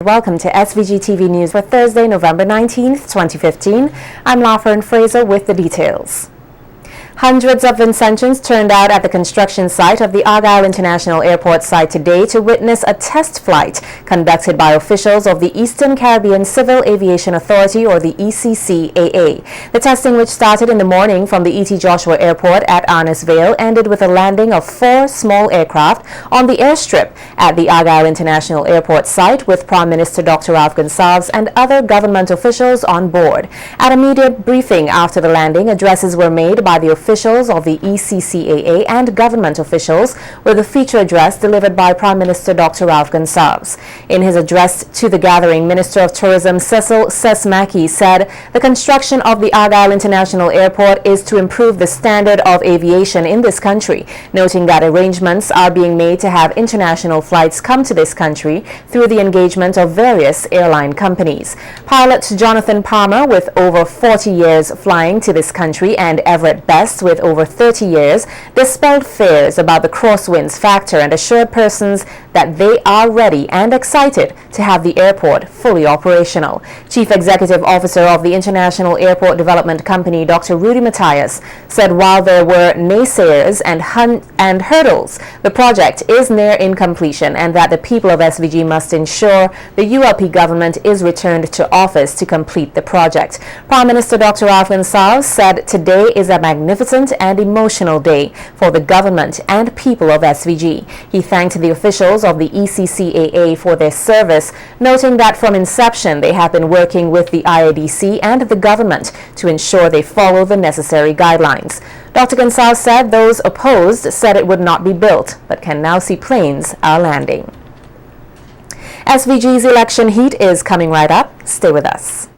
Welcome to SVG-TV News for Thursday, November 19th, 2015. I'm Lafern Fraser with the details. Hundreds of Vincentians turned out at the construction site of the Argyle International Airport site today to witness a test flight conducted by officials of the Eastern Caribbean Civil Aviation Authority, or the ECCAA. The testing, which started in the morning from the E.T. Joshua Airport at Arnisvale, ended with a landing of 4 small aircraft on the airstrip at the Argyle International Airport site, with Prime Minister Dr. Ralph Gonsalves and other government officials on board. At a media briefing after the landing, addresses were made by the officials of the ECCAA and government officials, with a feature address delivered by Prime Minister Dr. Ralph Gonsalves. In his address to the gathering, Minister of Tourism Cecil Sesmaki said the construction of the Argyle International Airport is to improve the standard of aviation in this country, noting that arrangements are being made to have international flights come to this country through the engagement of various airline companies. Pilot Jonathan Palmer, with over 40 years flying to this country, and Everett Best, with over 30 years, dispelled fears about the crosswinds factor and assured persons that they are ready and excited to have the airport fully operational. Chief Executive Officer of the International Airport Development Company, Dr. Rudy Matthias, said while there were naysayers and hurdles, the project is near in completion, and that the people of SVG must ensure the ULP government is returned to office to complete the project. Prime Minister Dr. Ralph Gonsalves said today is a magnificent and emotional day for the government and people of SVG. He thanked the officials of the ECCAA for their service, noting that from inception they have been working with the IADC and the government to ensure they follow the necessary guidelines. Dr. Gonsalves said those opposed said it would not be built, but can now see planes are landing. SVG's election heat is coming right up. Stay with us.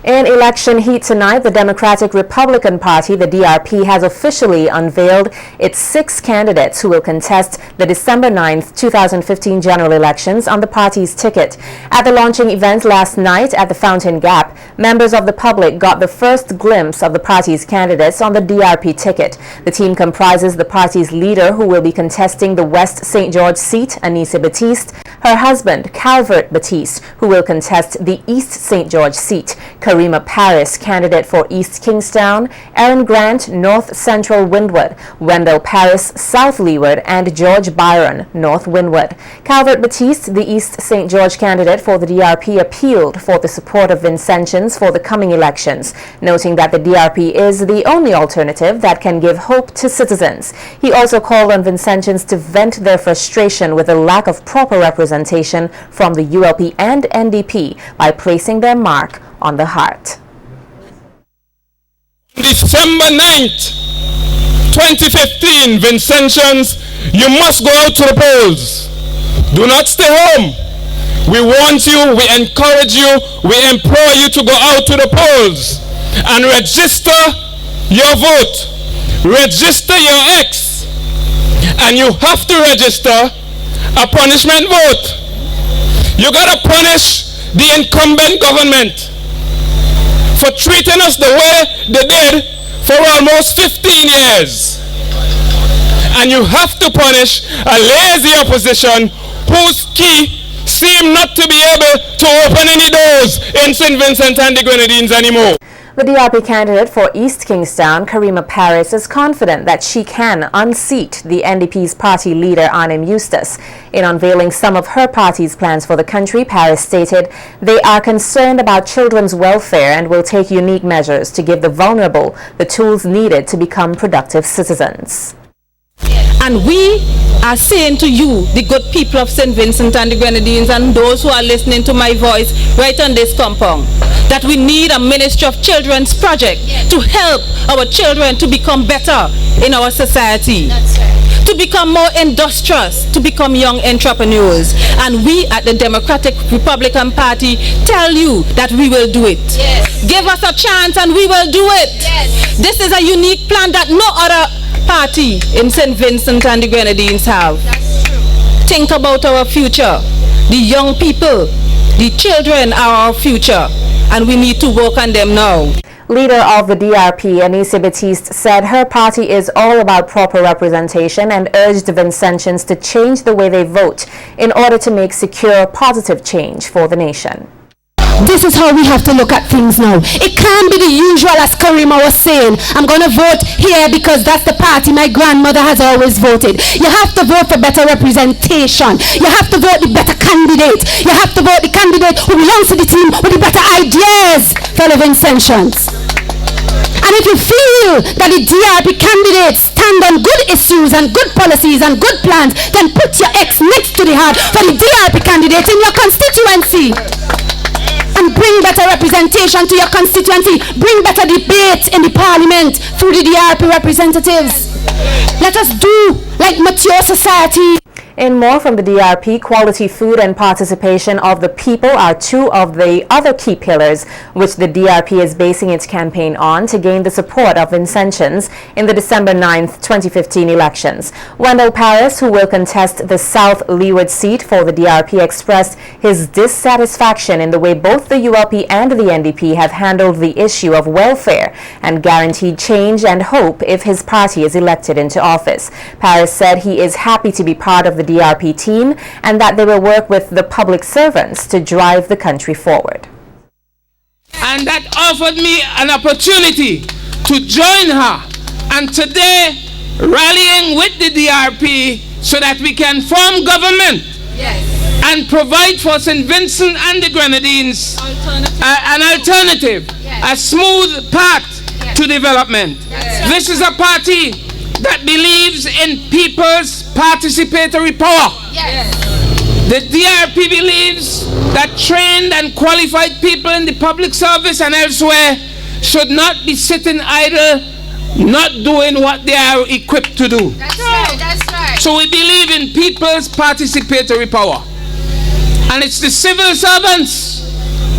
In election heat tonight, the Democratic Republican Party, the DRP, has officially unveiled its 6 candidates who will contest the December 9th, 2015 general elections on the party's ticket. At the launching event last night at the Fountain Gap, members of the public got the first glimpse of the party's candidates on the DRP ticket. The team comprises the party's leader, who will be contesting the West St. George seat, Anissa Batiste, her husband, Calvert Batiste, who will contest the East St. George seat, Karima Paris, candidate for East Kingstown, Aaron Grant, North Central Windward, Wendell Paris, South Leeward, and George Byron, North Windward. Calvert Batiste, the East St. George candidate for the DRP, appealed for the support of Vincentians for the coming elections, noting that the DRP is the only alternative that can give hope to citizens. He also called on Vincentians to vent their frustration with the lack of proper representation from the ULP and NDP by placing their mark on the heart. December 9th, 2015, Vincentians, you must go out to the polls. Do not stay home. We want you, we encourage you, we implore you to go out to the polls and register your vote. Register your X. And you have to register a punishment vote. You gotta punish the incumbent government for treating us the way they did for almost 15 years. And you have to punish a lazy opposition whose key seem not to be able to open any doors in St. Vincent and the Grenadines anymore. The DRP candidate for East Kingstown, Karima Paris, is confident that she can unseat the NDP's party leader, Arnim Eustace. In unveiling some of her party's plans for the country, Paris stated they are concerned about children's welfare and will take unique measures to give the vulnerable the tools needed to become productive citizens. And we are saying to you, the good people of St. Vincent and the Grenadines, and those who are listening to my voice right on this compound, that we need a Ministry of Children's project to help our children to become better in our society. That's right. To become more industrious, to become young entrepreneurs. And we at the Democratic Republican Party tell you that we will do it. Yes. Give us a chance and we will do it. Yes. This is a unique plan that no other party in St. Vincent and the Grenadines have. That's true. Think about our future. The young people, the children are our future, and we need to work on them now. Leader of the DRP, Anissa Batiste, said her party is all about proper representation and urged Vincentians to change the way they vote in order to make secure, positive change for the nation. This is how we have to look at things now. It can't be the usual, as Karima was saying, I'm going to vote here because that's the party my grandmother has always voted. You have to vote for better representation. You have to vote the better candidate. You have to vote the candidate who belongs to the team with the better ideas, fellow Vincentians. And if you feel that the DRP candidates stand on good issues and good policies and good plans, then put your X next to the heart for the DRP candidates in your constituency. And bring better representation to your constituency. Bring better debate in the parliament through the DRP representatives. Let us do like mature society. In more from the DRP, quality food and participation of the people are two of the other key pillars which the DRP is basing its campaign on to gain the support of Vincentians in the December 9th, 2015 elections. Wendell Paris, who will contest the South Leeward seat for the DRP, expressed his dissatisfaction in the way both the ULP and the NDP have handled the issue of welfare and guaranteed change and hope if his party is elected into office. Paris said he is happy to be part of the DRP team and that they will work with the public servants to drive the country forward. And that offered me an opportunity to join her, and today rallying with the DRP so that we can form government. Yes. And provide for St. Vincent and the Grenadines an alternative, yes. a smooth path, yes, to development. Yes. This is a party that believes in people's participatory power. Yes. The DRP believes that trained and qualified people in the public service and elsewhere should not be sitting idle, not doing what they are equipped to do. That's right, that's right. So we believe in people's participatory power. And it's the civil servants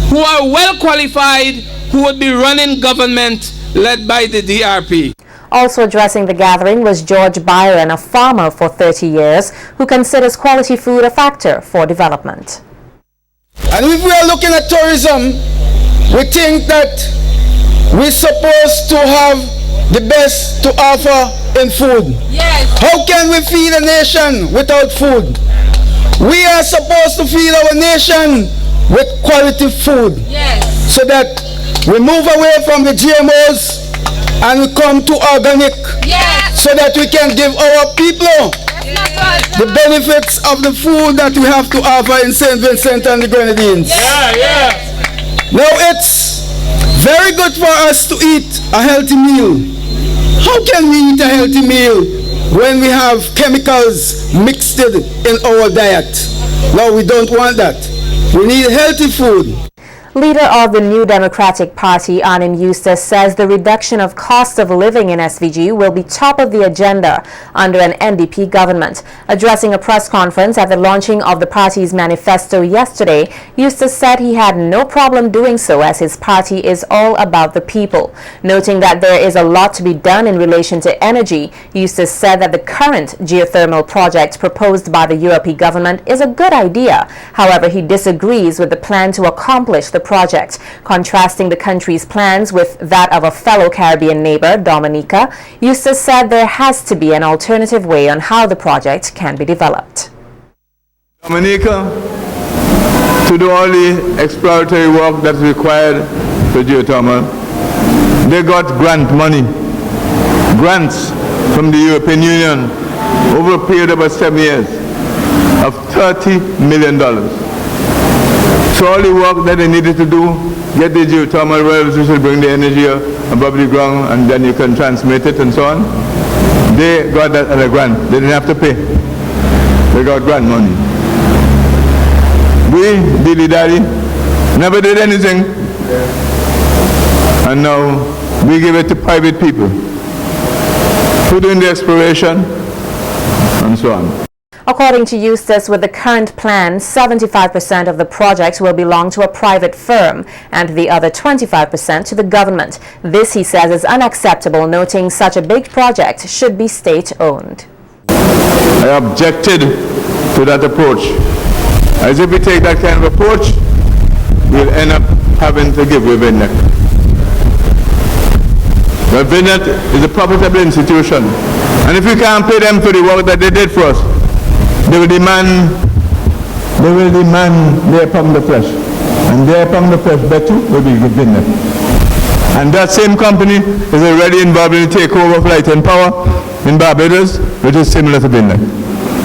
who are well qualified who would be running government led by the DRP. Also addressing the gathering was George Byron, a farmer for 30 years, who considers quality food a factor for development. And if we are looking at tourism, we think that we're supposed to have the best to offer in food. Yes. How can we feed a nation without food? We are supposed to feed our nation with quality food. Yes. So that we move away from the GMOs and we come to organic, Yes. so that we can give our people the benefits of the food that we have to offer in St. Vincent and the Grenadines. Now it's very good for us to eat a healthy meal. How can we eat a healthy meal when we have chemicals mixed in our diet? No, we don't want that. We need healthy food. Leader of the New Democratic Party, Arnim Eustace, says the reduction of cost of living in SVG will be top of the agenda under an NDP government. Addressing a press conference at the launching of the party's manifesto yesterday, Eustace said he had no problem doing so as his party is all about the people. Noting that there is a lot to be done in relation to energy, Eustace said that the current geothermal project proposed by the ULP government is a good idea. However, he disagrees with the plan to accomplish the project. Contrasting the country's plans with that of a fellow Caribbean neighbor, Dominica, Eustace said there has to be an alternative way on how the project can be developed. Dominica, to do all the exploratory work that's required for geothermal, they got grants from the European Union over a period of about 7 years of $30 million. So all the work that they needed to do, get the geothermal wells which will bring the energy above the ground and then you can transmit it and so on, They got that as a grant. They didn't have to pay. They got grant money. We, Dilly Daddy, never did anything. And now we give it to private people who doing the exploration and so on. According to Eustace, with the current plan, 75% of the project will belong to a private firm and the other 25% to the government. This, he says, is unacceptable, noting such a big project should be state-owned. I objected to that approach. As if we take that kind of approach, we'll end up having to give away VINET. But VINET is a profitable institution. And if we can't pay them for the work that they did for us, they will demand their pound of flesh. And their pound of flesh, bet you, will be VINET. And that same company is already involved in the takeover of Light and Power in Barbados, which is similar to VINET.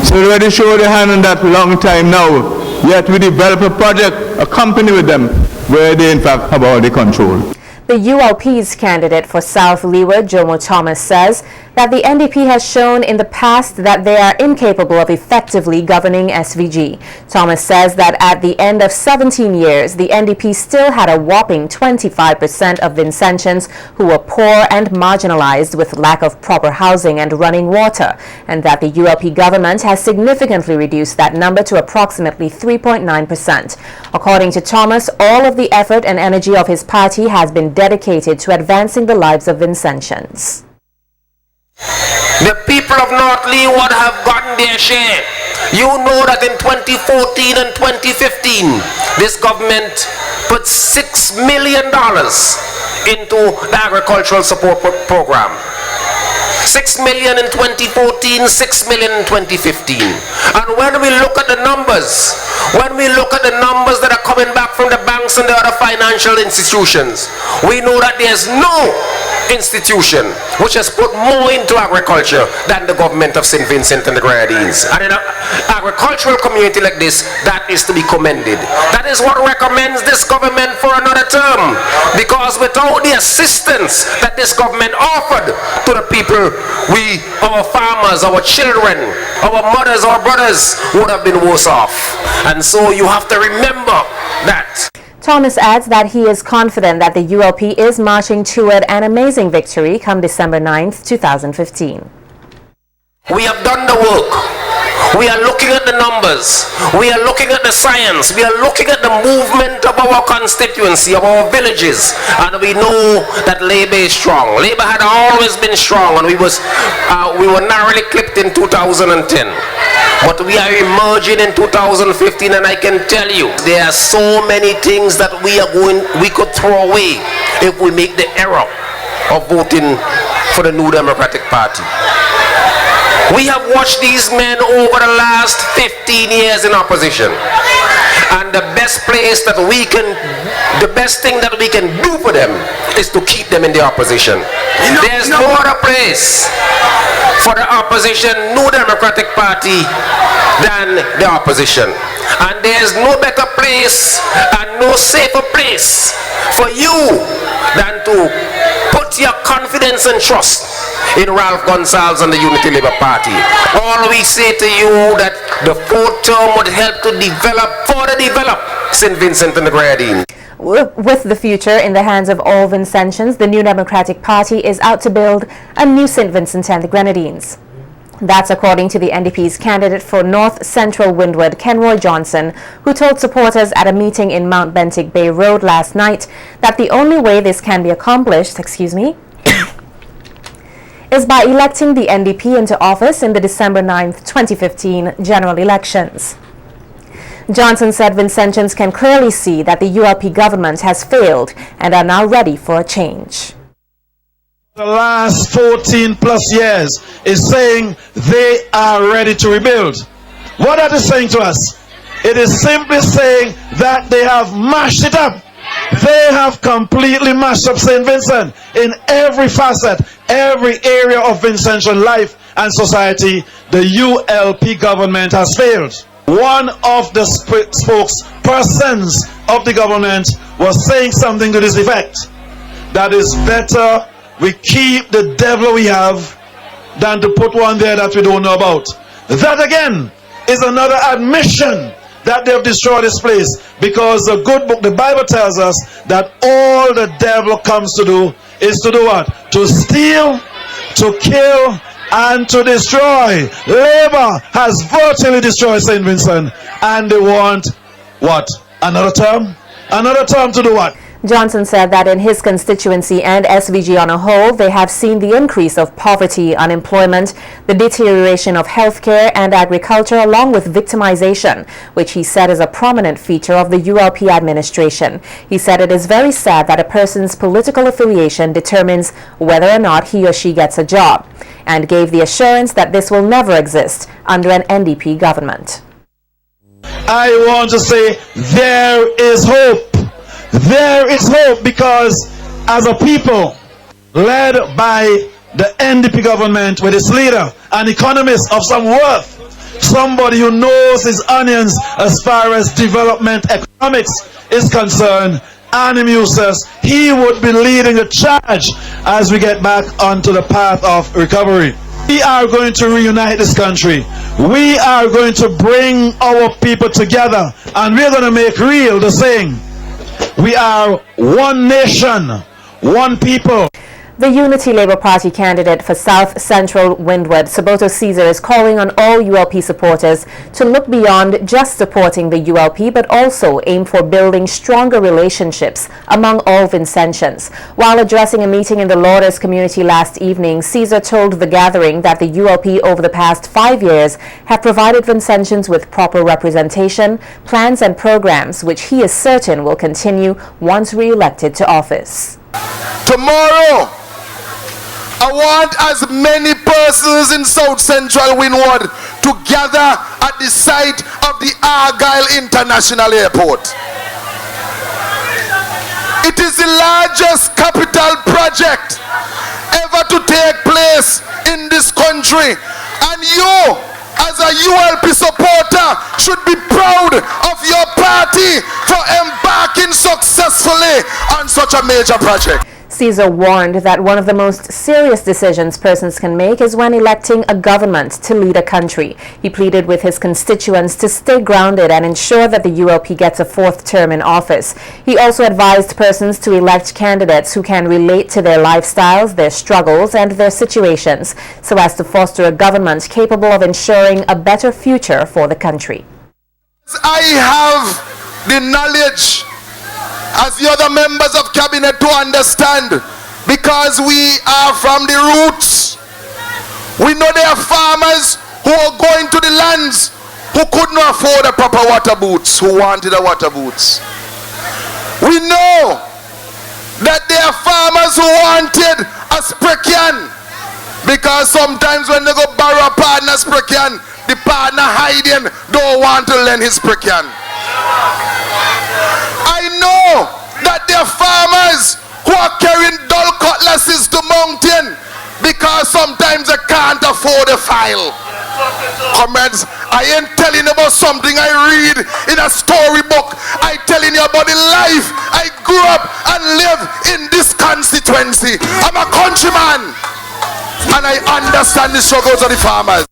So they already showed their hand on that for a long time now. Yet we develop a project, a company with them, where they in fact have all the control. The ULP's candidate for South Leeward, Jomo Thomas, says that the NDP has shown in the past that they are incapable of effectively governing SVG. Thomas says that at the end of 17 years, the NDP still had a whopping 25% of Vincentians who were poor and marginalized with lack of proper housing and running water, and that the ULP government has significantly reduced that number to approximately 3.9%. According to Thomas, all of the effort and energy of his party has been dedicated to advancing the lives of Vincentians. The people of North Leeward have gotten their share. You know that in 2014 and 2015, this government put $6 million into the agricultural support program. 6 million in 2014, 6 million in 2015. And when we look at the numbers, that are coming back from the banks and the other financial institutions, we know that there's no institution which has put more into agriculture than the government of St. Vincent and the Grenadines. And in an agricultural community like this, that is to be commended. That is what recommends this government for another term, because without the assistance that this government offered to the people, we, our farmers, our children, our mothers, our brothers would have been worse off. And so you have to remember that. Thomas adds that he is confident that the ULP is marching toward an amazing victory come December 9th, 2015. We have done the work. We are looking at the numbers. We are looking at the science. We are looking at the movement of our constituency, of our villages. And we know that Labour is strong. Labour had always been strong, and we were narrowly clipped in 2010. But we are emerging in 2015, and I can tell you, there are so many things that we could throw away if we make the error of voting for the New Democratic Party. We have watched these men over the last 15 years in opposition. And the best thing that we can do for them is to keep them in the opposition. There's no other place for the opposition, New Democratic Party, than the opposition. And there's no better place and no safer place for you than to put your confidence and trust in Ralph Gonsalves and the Unity Labour Party. All we say to you that the fourth term would help to further develop St. Vincent and the Grenadines. With the future in the hands of all Vincentians, the New Democratic Party is out to build a new St. Vincent and the Grenadines. That's according to the NDP's candidate for North Central Windward, Kenroy Johnson, who told supporters at a meeting in Mount Bentinck Bay Road last night that the only way this can be accomplished, is by electing the NDP into office in the December 9th, 2015 general elections. Johnson said Vincentians can clearly see that the ULP government has failed and are now ready for a change. The last 14 plus years is saying they are ready to rebuild. What are they saying to us? It is simply saying that they have mashed it up. They have completely mashed up St. Vincent in every facet, every area of Vincentian life and society. The ULP government has failed. One of the spokespersons of the government was saying something to this effect: that is better we keep the devil we have than to put one there that we don't know about. That again is another admission that they have destroyed this place, because the good book, the Bible, tells us that all the devil comes to do is to do what? To steal, to kill, and to destroy. Labor has virtually destroyed St. Vincent, and they want what? Another term? Another term to do what? Johnson said that in his constituency and SVG on a whole, they have seen the increase of poverty, unemployment, the deterioration of healthcare and agriculture, along with victimization, which he said is a prominent feature of the ULP administration. He said it is very sad that a person's political affiliation determines whether or not he or she gets a job, and gave the assurance that this will never exist under an NDP government. I want to say there is hope. There is hope, because as a people led by the NDP government with its leader, an economist of some worth, somebody who knows his onions as far as development economics is concerned, Anime says he would be leading the charge as we get back onto the path of recovery. We are going to reunite this country. We are going to bring our people together, and we're going to make real the saying, we are one nation, one people. The Unity Labour Party candidate for South Central Windward, Soboto Caesar, is calling on all ULP supporters to look beyond just supporting the ULP, but also aim for building stronger relationships among all Vincentians. While addressing a meeting in the Lourdes community last evening, Caesar told the gathering that the ULP over the past 5 years have provided Vincentians with proper representation, plans and programs, which he is certain will continue once re-elected to office. Tomorrow, I want as many persons in South Central Windward to gather at the site of the Argyle International Airport. It is the largest capital project ever to take place in this country, and you, as a ULP supporter, should be proud of your party for embarking successfully on such a major project. Caesar warned that one of the most serious decisions persons can make is when electing a government to lead a country. He pleaded with his constituents to stay grounded and ensure that the ULP gets a 4th term in office. He also advised persons to elect candidates who can relate to their lifestyles, their struggles, and their situations, so as to foster a government capable of ensuring a better future for the country. I have the knowledge as the other members of cabinet to understand, because we are from the roots. We know there are farmers who are going to the lands who couldn't afford a proper water boots, who wanted a water boots. We know that there are farmers who wanted a spray can, because sometimes when they go borrow a partner's spray can, the partner hiding don't want to lend his spray can. I know that there are farmers who are carrying dull cutlasses to mountain because sometimes they can't afford a file. Comrades, I ain't telling you about something I read in a storybook. I'm telling you about the life I grew up and live in this constituency. I'm a countryman, and I understand the struggles of the farmers.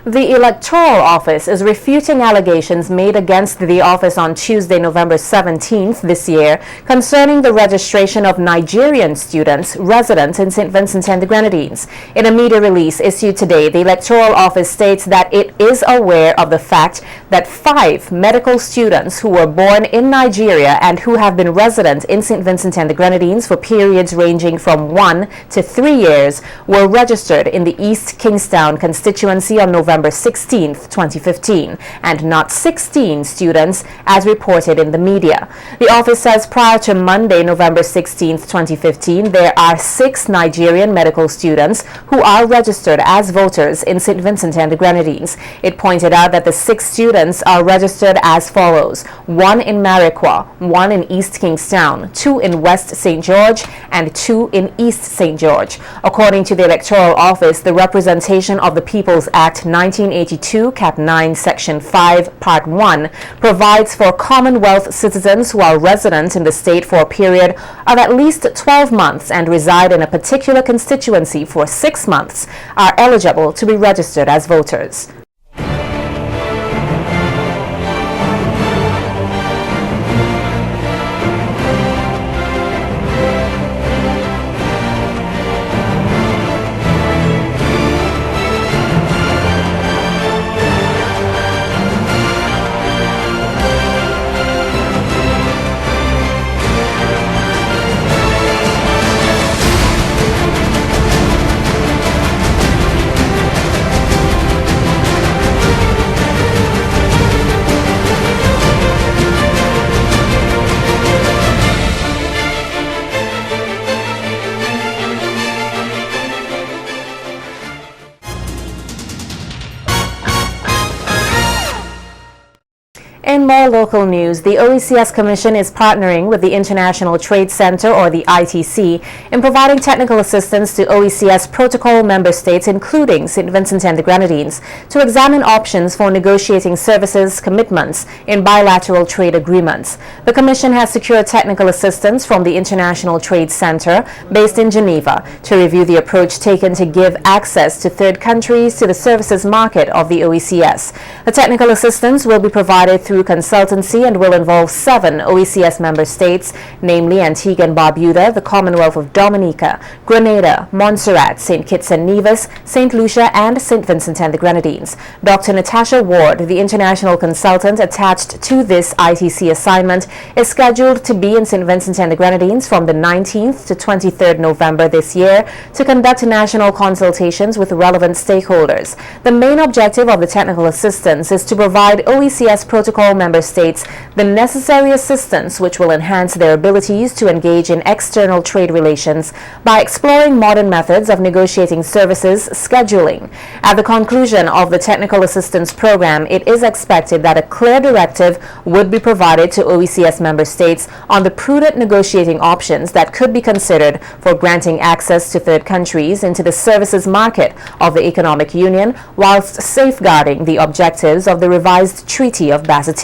The Electoral Office is refuting allegations made against the office on Tuesday, November 17th this year concerning the registration of Nigerian students resident in St. Vincent and the Grenadines. In a media release issued today, the Electoral Office states that it is aware of the fact that 5 medical students who were born in Nigeria and who have been resident in St. Vincent and the Grenadines for periods ranging from 1 to 3 years were registered in the East Kingstown constituency on November 16th, 2015, and not 16 students as reported in the media. The office says prior to Monday, November 16th, 2015, there are 6 Nigerian medical students who are registered as voters in St. Vincent and the Grenadines. It pointed out that the 6 students are registered as follows: 1 in Mariquah, 1 in East Kingstown, 2 in West St. George, and 2 in East St. George. According to the Electoral Office, the Representation of the People's Act 19 1982, Cap 9, Section 5, Part 1, provides for Commonwealth citizens who are resident in the state for a period of at least 12 months and reside in a particular constituency for 6 months are eligible to be registered as voters. In more local news, the OECS Commission is partnering with the International Trade Center, or the ITC, in providing technical assistance to OECS protocol member states, including St. Vincent and the Grenadines, to examine options for negotiating services commitments in bilateral trade agreements. The Commission has secured technical assistance from the International Trade Center, based in Geneva, to review the approach taken to give access to third countries to the services market of the OECS. The technical assistance will be provided through consultancy and will involve 7 OECS member states, namely Antigua and Barbuda, the Commonwealth of Dominica, Grenada, Montserrat, St. Kitts and Nevis, St. Lucia, and St. Vincent and the Grenadines. Dr. Natasha Ward, the international consultant attached to this ITC assignment, is scheduled to be in St. Vincent and the Grenadines from the 19th to 23rd November this year to conduct national consultations with relevant stakeholders. The main objective of the technical assistance is to provide OECS protocol member states the necessary assistance which will enhance their abilities to engage in external trade relations by exploring modern methods of negotiating services scheduling. At the conclusion of the technical assistance program, it is expected that a clear directive would be provided to OECS member states on the prudent negotiating options that could be considered for granting access to third countries into the services market of the Economic Union, whilst safeguarding the objectives of the revised Treaty of Basseterre.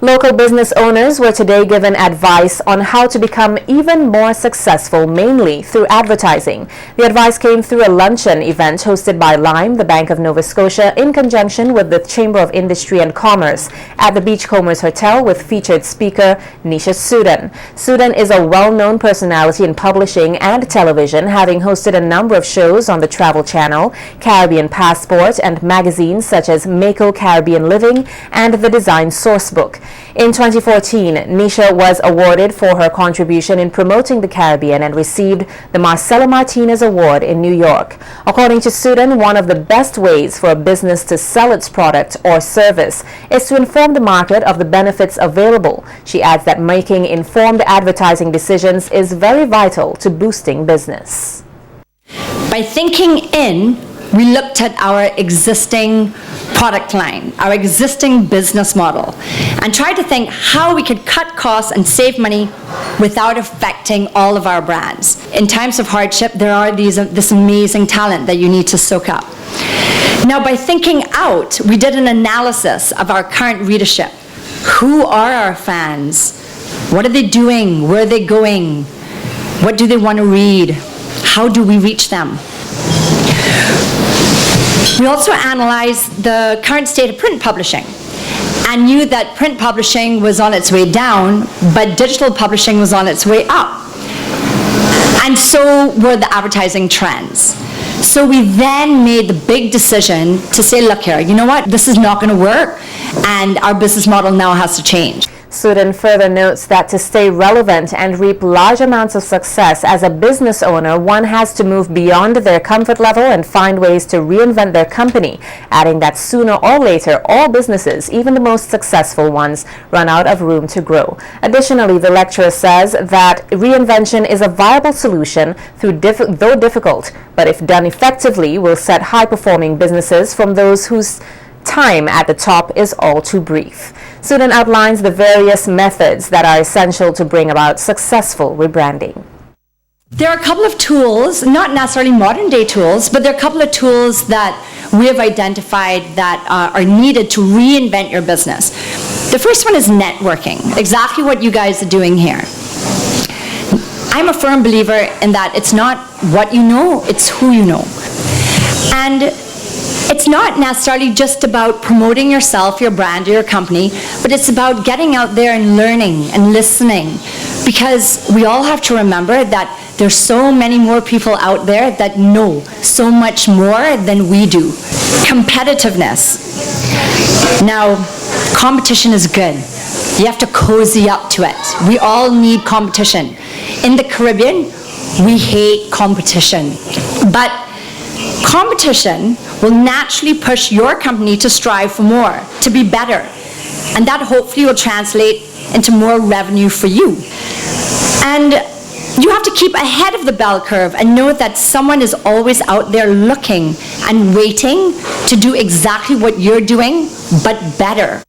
Local business owners were today given advice on how to become even more successful, mainly through advertising. The advice came through a luncheon event hosted by Lime, the Bank of Nova Scotia, in conjunction with the Chamber of Industry and Commerce at the Beachcombers Hotel with featured speaker Nisha Sudan. Sudan is a well-known personality in publishing and television, having hosted a number of shows on the Travel Channel, Caribbean Passport, and magazines such as Mako Caribbean Living and The Design Sourcebook. In 2014, Nisha was awarded for her contribution in promoting the Caribbean and received the Marcelo Martinez Award in New York. According to Sudan, one of the best ways for a business to sell its product or service is to inform the market of the benefits available. She adds that making informed advertising decisions is very vital to boosting business. By thinking in, we looked at our existing product line, our existing business model, and tried to think how we could cut costs and save money without affecting all of our brands. In times of hardship, there are this amazing talent that you need to soak up. Now, by thinking out, we did an analysis of our current readership. Who are our fans? What are they doing? Where are they going? What do they want to read? How do we reach them? We also analyzed the current state of print publishing and knew that print publishing was on its way down, but digital publishing was on its way up. And so were the advertising trends. So we then made the big decision to say, look here, you know what, this is not going to work, and our business model now has to change. Sudan further notes that to stay relevant and reap large amounts of success as a business owner, one has to move beyond their comfort level and find ways to reinvent their company, adding that sooner or later, all businesses, even the most successful ones, run out of room to grow. Additionally, the lecturer says that reinvention is a viable solution, though difficult, but if done effectively, will set high-performing businesses from those whose time at the top is all too brief. Sudan outlines the various methods that are essential to bring about successful rebranding. There are a couple of tools, not necessarily modern day tools, but there are a couple of tools that we have identified that are needed to reinvent your business. The first one is networking, exactly what you guys are doing here. I'm a firm believer in that it's not what you know, it's who you know. And it's not necessarily just about promoting yourself, your brand, or your company, but it's about getting out there and learning and listening. Because we all have to remember that there's so many more people out there that know so much more than we do. Competitiveness. Now, competition is good. You have to cozy up to it. We all need competition. In the Caribbean, we hate competition. But competition will naturally push your company to strive for more, to be better. And that hopefully will translate into more revenue for you. And you have to keep ahead of the bell curve and know that someone is always out there looking and waiting to do exactly what you're doing, but better.